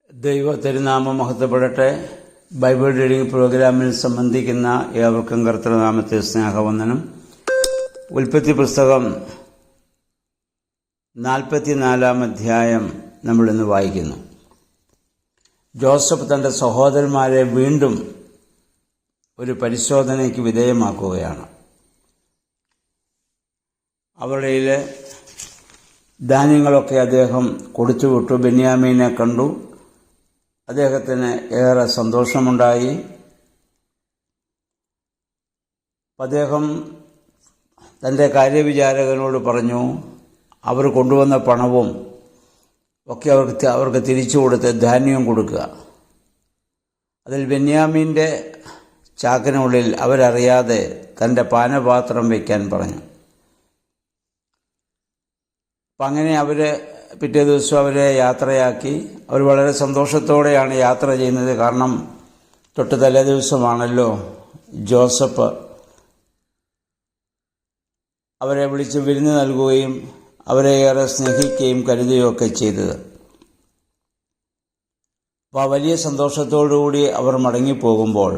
ദൈവ തിരുനാമം മഹത്വപ്പെടട്ടെ. Bible reading പ്രോഗ്രാമിൽ സംബന്ധിക്കുന്ന ഏവർക്കും കർത്തൃനാമത്തെ സ്നേഹവന്ദനം. ഉൽപ്പത്തി പുസ്തകം 44 അധ്യായം നമ്മളിന്ന് വായിക്കുന്നു. ജോസഫ് തൻ്റെ സഹോദരന്മാരെ വീണ്ടും ഒരു പരിശോധനയ്ക്ക് വിധേയമാക്കുകയാണ്. അവരുടെ ധാന്യങ്ങളൊക്കെ അദ്ദേഹം കൊടുത്തുവിട്ടു. ബെന്യാമീനെ കണ്ടു. അദ്ദേഹത്തിന് ഏറെ സന്തോഷമുണ്ടായി. അദ്ദേഹം തൻ്റെ കാര്യവിചാരകനോട് പറഞ്ഞു, അവർ കൊണ്ടുവന്ന പണവും ഒക്കെ അവർക്ക് തിരിച്ചു കൊടുത്ത് ധാന്യവും കൊടുക്കുക. അതിൽ ബെന്യാമീൻ്റെ ചാക്കിനുള്ളിൽ അവരറിയാതെ തൻ്റെ പാനപാത്രം വയ്ക്കാൻ പറഞ്ഞു. അപ്പം അങ്ങനെ പിറ്റേ ദിവസം അവരെ യാത്രയാക്കി. അവർ വളരെ സന്തോഷത്തോടെയാണ് യാത്ര ചെയ്യുന്നത്. കാരണം തൊട്ട് തലേ ദിവസമാണല്ലോ ജോസഫ് അവരെ വിളിച്ച് വിരുന്ന് നൽകുകയും അവരെ ഏറെ സ്നേഹിക്കുകയും കരുതുകയും ഒക്കെ ചെയ്തത്. അപ്പോൾ ആ വലിയ സന്തോഷത്തോടുകൂടി അവർ മടങ്ങിപ്പോകുമ്പോൾ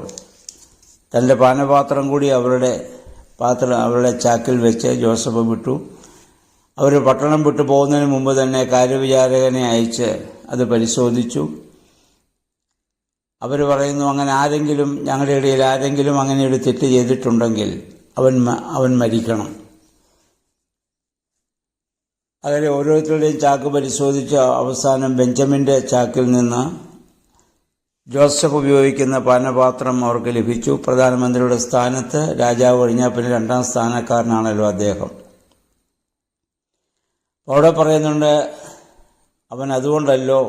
തൻ്റെ പാനപാത്രം കൂടി അവരുടെ ചാക്കിൽ വെച്ച് ജോസഫ് വിട്ടു. അവർ പട്ടണം വിട്ടു പോകുന്നതിന് മുമ്പ് തന്നെ കാര്യവിചാരകനെ അയച്ച് അത് പരിശോധിച്ചു. അവർ പറയുന്നു, അങ്ങനെ ഞങ്ങളുടെ ഇടയിൽ ആരെങ്കിലും അങ്ങനെ ഒരു തെറ്റ് ചെയ്തിട്ടുണ്ടെങ്കിൽ അവൻ മരിക്കണം. അങ്ങനെ ഓരോരുത്തരുടെയും ചാക്ക് പരിശോധിച്ച് അവസാനം ബെഞ്ചമിൻ്റെ ചാക്കിൽ നിന്ന് ജോസഫ് ഉപയോഗിക്കുന്ന പാനപാത്രം അവർക്ക് ലഭിച്ചു. പ്രധാനമന്ത്രിയുടെ സ്ഥാനത്ത് രാജാവ് കഴിഞ്ഞാൽ പിന്നെ 2ാം സ്ഥാനക്കാരനാണല്ലോ അദ്ദേഹം. അവിടെ പറയുന്നുണ്ട്, അവൻ അതുകൊണ്ടല്ലോ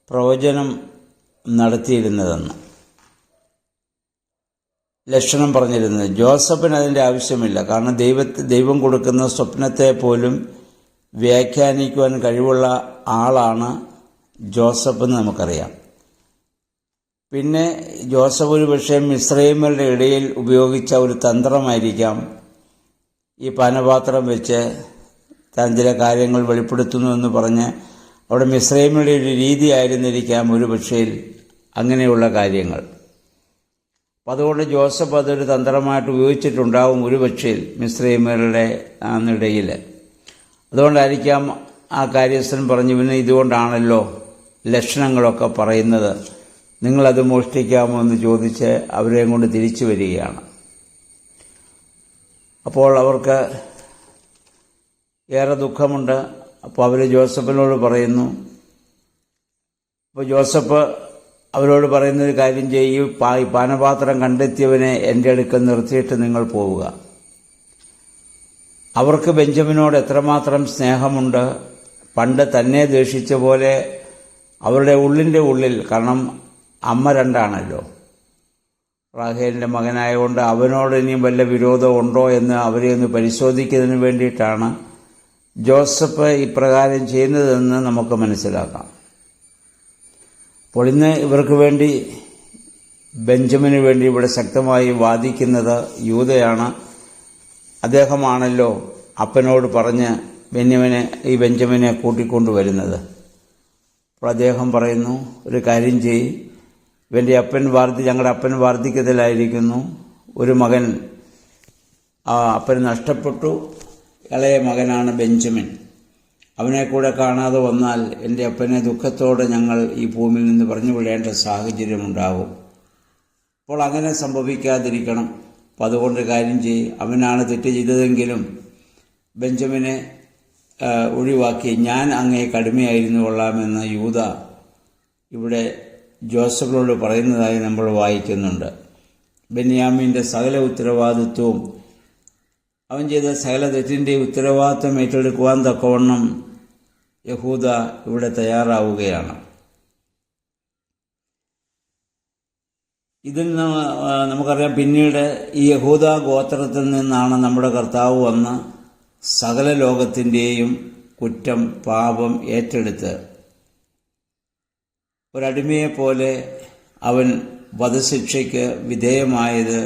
പ്രവചനം നടത്തിയിരുന്നതെന്ന്, ലക്ഷണം പറഞ്ഞിരുന്നത്. ജോസഫിന് അതിൻ്റെ ആവശ്യമില്ല. കാരണം ദൈവം കൊടുക്കുന്ന സ്വപ്നത്തെ പോലും വ്യാഖ്യാനിക്കുവാൻ കഴിവുള്ള ആളാണ് ജോസഫ് എന്ന് നമുക്കറിയാം. പിന്നെ ജോസഫ് ഒരു പക്ഷേ മിസ്രൈമ്യരുടെ ഇടയിൽ ഉപയോഗിച്ച ഒരു തന്ത്രമായിരിക്കാം ഈ പാനപാത്രം വെച്ച് താൻ ചില കാര്യങ്ങൾ വെളിപ്പെടുത്തുന്നു എന്ന് പറഞ്ഞ് അവിടെ മിസ്രൈമിയുടെ ഒരു രീതി ആയിരുന്നിരിക്കാം ഒരു പക്ഷേ അങ്ങനെയുള്ള കാര്യങ്ങൾ. അപ്പം അതുകൊണ്ട് ജോസഫ് അതൊരു തന്ത്രമായിട്ട് ഉപയോഗിച്ചിട്ടുണ്ടാവും ഒരു പക്ഷേ മിസ്രൈമരുടെ ഇടയിൽ. അതുകൊണ്ടായിരിക്കാം ആ കാര്യസ്ഥൻ പറഞ്ഞു, പിന്നെ ഇതുകൊണ്ടാണല്ലോ ലക്ഷണങ്ങളൊക്കെ പറയുന്നത്, നിങ്ങളത് മോഷ്ടിക്കാമോ എന്ന് ചോദിച്ച് അവരെയും കൊണ്ട് തിരിച്ചു വരികയാണ്. അപ്പോൾ അവർക്ക് ഏറെ ദുഃഖമുണ്ട്. അപ്പോൾ അവർ ജോസഫിനോട് പറയുന്നു. അപ്പോൾ ജോസഫ് അവരോട് പറയുന്നൊരു കാര്യം ചെയ്യും, ഈ പാനപാത്രം കണ്ടെത്തിയവനെ എൻ്റെ അടുക്കൽ നിർത്തിയിട്ട് നിങ്ങൾ പോവുക. അവർക്ക് ബെഞ്ചമിനോട് എത്രമാത്രം സ്നേഹമുണ്ട്. പണ്ട് തന്നെ ദ്വേഷിച്ച പോലെ അവരുടെ ഉള്ളിൽ, കാരണം അമ്മ 2ആണല്ലോ, റാഹേലിൻ്റെ മകനായതുകൊണ്ട് അവനോട് ഇനിയും വല്ല വിരോധമുണ്ടോ എന്ന് അവരെ ഒന്ന് പരിശോധിക്കുന്നതിന് വേണ്ടിയിട്ടാണ് ജോസഫ് ഇപ്രകാരം ചെയ്യുന്നതെന്ന് നമുക്ക് മനസ്സിലാക്കാം. അപ്പോൾ ഇന്ന് ഇവർക്ക് വേണ്ടി, ബെഞ്ചമിന് വേണ്ടി ഇവിടെ ശക്തമായി വാദിക്കുന്നത് യൂദയാണ്. അദ്ദേഹമാണല്ലോ അപ്പനോട് പറഞ്ഞ് ഈ ബെഞ്ചമിനെ കൂട്ടിക്കൊണ്ടുവരുന്നത്. അപ്പോൾ അദ്ദേഹം പറയുന്നു, ഒരു കാര്യം ചെയ്യ്, ഞങ്ങളുടെ അപ്പൻ വാർദ്ധക്യത്തിലായിരിക്കുന്നു, ഒരു മകൻ അപ്പന് നഷ്ടപ്പെട്ടു, ഇളയ മകനാണ് ബെഞ്ചമിൻ, അവനെ കൂടെ കാണാതെ വന്നാൽ എൻ്റെ അപ്പനെ ദുഃഖത്തോടെ ഞങ്ങൾ ഈ ഭൂമിയിൽ നിന്ന് പറഞ്ഞു വിടേണ്ട സാഹചര്യമുണ്ടാകും. അപ്പോൾ അങ്ങനെ സംഭവിക്കാതിരിക്കണം. അപ്പോൾ അതുകൊണ്ട് കാര്യം ചെയ്യും, അവനാണ് തെറ്റ് ചെയ്തതെങ്കിലും ബെഞ്ചമിനെ ഒഴിവാക്കി ഞാൻ അങ്ങേ കടുമയായിരുന്നു കൊള്ളാമെന്ന് യൂദ ഇവിടെ ജോസഫിനോട് പറയുന്നതായി നമ്മൾ വായിക്കുന്നുണ്ട്. ബെന്യാമീൻ്റെ സകല ഉത്തരവാദിത്വവും, അവൻ ചെയ്ത സകല തെറ്റിൻ്റെ ഉത്തരവാദിത്വം ഏറ്റെടുക്കുവാൻ തക്കവണ്ണം യഹൂദ ഇവിടെ തയ്യാറാവുകയാണ്. ഇതിൽ നമുക്കറിയാം, പിന്നീട് ഈ യഹൂദ ഗോത്രത്തിൽ നിന്നാണ് നമ്മുടെ കർത്താവ് വന്ന് സകല ലോകത്തിൻ്റെയും കുറ്റം പാപം ഏറ്റെടുത്ത് ഒരടിമയെപ്പോലെ അവൻ വധശിക്ഷയ്ക്ക് വിധേയമായത്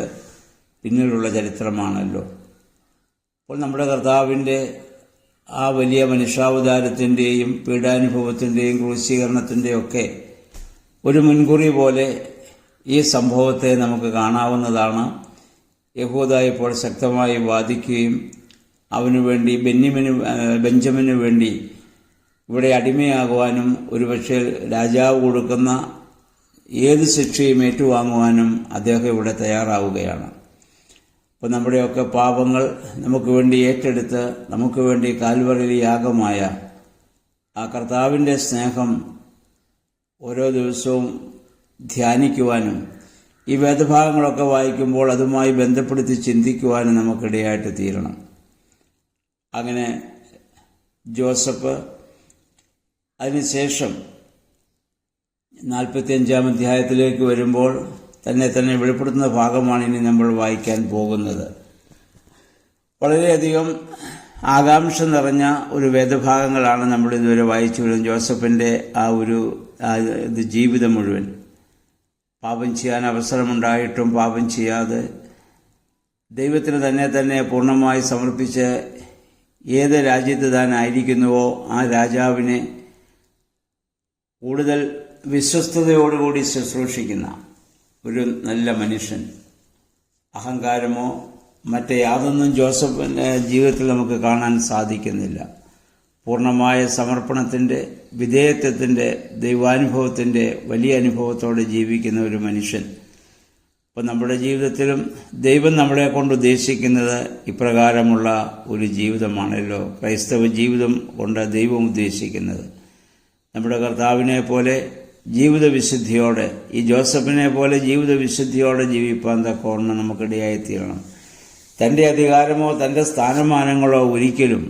പിന്നീടുള്ള ചരിത്രമാണല്ലോ. അപ്പോൾ നമ്മുടെ കർത്താവിൻ്റെ ആ വലിയ മനുഷ്യാവതാരത്തിൻ്റെയും പീഡാനുഭവത്തിൻ്റെയും ക്രൂശീകരണത്തിൻ്റെയും ഒക്കെ ഒരു മുൻകുറി പോലെ ഈ സംഭവത്തെ നമുക്ക് കാണാവുന്നതാണ്. യഹൂദ ഇപ്പോൾ ശക്തമായി വാദിക്കുകയും അവനു വേണ്ടി ബെഞ്ചമിനു വേണ്ടി ഇവിടെ അടിമയാകുവാനും ഒരുപക്ഷെ രാജാവ് കൊടുക്കുന്ന ഏത് ശിക്ഷയും ഏറ്റുവാങ്ങുവാനും അദ്ദേഹം ഇവിടെ തയ്യാറാവുകയാണ്. അപ്പോൾ നമ്മുടെയൊക്കെ പാപങ്ങൾ നമുക്ക് വേണ്ടി ഏറ്റെടുത്ത് നമുക്ക് വേണ്ടി കാൽവറിയിൽ യാഗമായ ആ കർത്താവിൻ്റെ സ്നേഹം ഓരോ ദിവസവും ധ്യാനിക്കുവാനും ഈ വേദഭാഗങ്ങളൊക്കെ വായിക്കുമ്പോൾ അതുമായി ബന്ധപ്പെടുത്തി ചിന്തിക്കുവാനും നമുക്കിടയായിട്ട് തീരണം. അങ്ങനെ ജോസഫ് അതിനുശേഷം 45-ാം അധ്യായത്തിലേക്ക് വരുമ്പോൾ തന്നെ വെളിപ്പെടുത്തുന്ന ഭാഗമാണ് ഇനി നമ്മൾ വായിക്കാൻ പോകുന്നത്. വളരെയധികം ആകാംക്ഷ നിറഞ്ഞ ഒരു വേദഭാഗങ്ങളാണ് നമ്മൾ ഇതുവരെ വായിച്ചു വരുന്നത്. ജോസഫിൻ്റെ ആ ഒരു ജീവിതം മുഴുവൻ പാപം ചെയ്യാൻ അവസരമുണ്ടായിട്ടും പാപം ചെയ്യാതെ ദൈവത്തിന് തന്നെ പൂർണ്ണമായി സമർപ്പിച്ച് ഏത് രാജ്യത്ത് താൻ ആയിരിക്കുന്നുവോ ആ രാജാവിനെ കൂടുതൽ വിശ്വസ്തയോടുകൂടി ശുശ്രൂഷിക്കുന്ന ഒരു നല്ല മനുഷ്യൻ. അഹങ്കാരമോ മറ്റേ യാതൊന്നും ജോസഫിൻ്റെ ജീവിതത്തിൽ നമുക്ക് കാണാൻ സാധിക്കുന്നില്ല. പൂർണ്ണമായ സമർപ്പണത്തിൻ്റെ, വിധേയത്വത്തിൻ്റെ, ദൈവാനുഭവത്തിൻ്റെ വലിയ അനുഭവത്തോടെ ജീവിക്കുന്ന ഒരു മനുഷ്യൻ. അപ്പോൾ നമ്മുടെ ജീവിതത്തിലും ദൈവം നമ്മളെ കൊണ്ട് ഉദ്ദേശിക്കുന്നത് ഇപ്രകാരമുള്ള ഒരു ജീവിതമാണല്ലോ. ക്രൈസ്തവ ജീവിതം കൊണ്ട് ദൈവം ഉദ്ദേശിക്കുന്നത് നമ്മുടെ കർത്താവിനെ പോലെ ജീവിത വിശുദ്ധിയോടെ, ഈ ജോസഫിനെ പോലെ ജീവിത വിശുദ്ധിയോടെ ജീവിപ്പാൻ തക്കവണ്ണം നമുക്കിടയായിത്തീരണം. തൻ്റെ അധികാരമോ തൻ്റെ സ്ഥാനമാനങ്ങളോ ഒരിക്കലും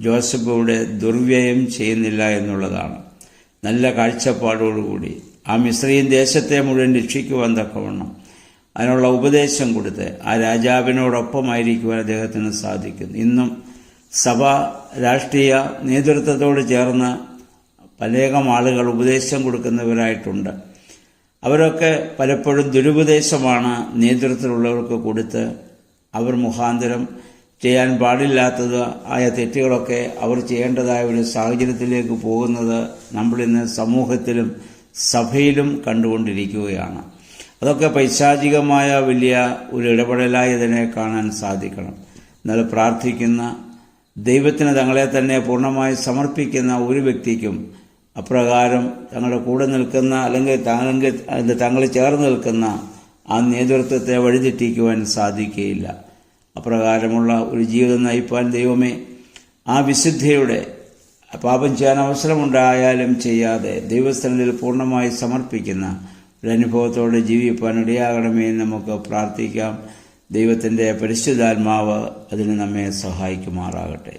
ജോസഫ് ഇവിടെ ദുർവ്യയം ചെയ്യുന്നില്ല എന്നുള്ളതാണ്. നല്ല കാഴ്ചപ്പാടോടുകൂടി ആ മിസ്രയീം ദേശത്തെ മുഴുവൻ രക്ഷിക്കുവാൻ തക്കവണ്ണം അതിനുള്ള ഉപദേശം കൊടുത്ത് ആ രാജാവിനോടൊപ്പമായിരിക്കുവാൻ അദ്ദേഹത്തിന് സാധിക്കുന്നു. ഇന്നും സഭ രാഷ്ട്രീയ നേതൃത്വത്തോട് ചേർന്ന് പലകം ആളുകൾ ഉപദേശം കൊടുക്കുന്നവരായിട്ടുണ്ട്. അവരൊക്കെ പലപ്പോഴും ദുരുപദേശമാണ് നേതൃത്വത്തിലുള്ളവർക്ക് കൊടുത്ത് അവർ മുഖാന്തരം ചെയ്യാൻ പാടില്ലാത്തത് ആയ തെറ്റുകളൊക്കെ അവർ ചെയ്യേണ്ടതായ ഒരു സാഹചര്യത്തിലേക്ക് പോകുന്നത് നമ്മളിന്ന് സമൂഹത്തിലും സഭയിലും കണ്ടുകൊണ്ടിരിക്കുകയാണ്. അതൊക്കെ പൈശാചികമായ വലിയ ഒരു ഇടപെടലായി ഇതിനെ കാണാൻ സാധിക്കണം. എന്നാൽ പ്രാർത്ഥിക്കുന്ന, ദൈവത്തിന് തങ്ങളെ തന്നെ പൂർണ്ണമായി സമർപ്പിക്കുന്ന ഒരു വ്യക്തിക്കും അപ്രകാരം തങ്ങളുടെ കൂടെ നിൽക്കുന്ന അല്ലെങ്കിൽ തങ്ങൾ ചേർന്ന് നിൽക്കുന്ന ആ നേതൃത്വത്തെ വഴിതെറ്റിക്കുവാൻ സാധിക്കുകയില്ല. അപ്രകാരമുള്ള ഒരു ജീവിതം നയിപ്പാൻ ദൈവമേ ആ വിശുദ്ധിയുടെ പാപം ചെയ്യാൻ അവസരമുണ്ടായാലും ചെയ്യാതെ ദൈവസ്ഥനിൽ പൂർണ്ണമായി സമർപ്പിക്കുന്ന ഒരു അനുഭവത്തോടെ ജീവിപ്പാൻ ഇടയാകണമേ എന്ന് നമുക്ക് പ്രാർത്ഥിക്കാം. ദൈവത്തിൻ്റെ പരിശുദ്ധാത്മാവ് അതിന് നമ്മെ സഹായിക്കുമാറാകട്ടെ.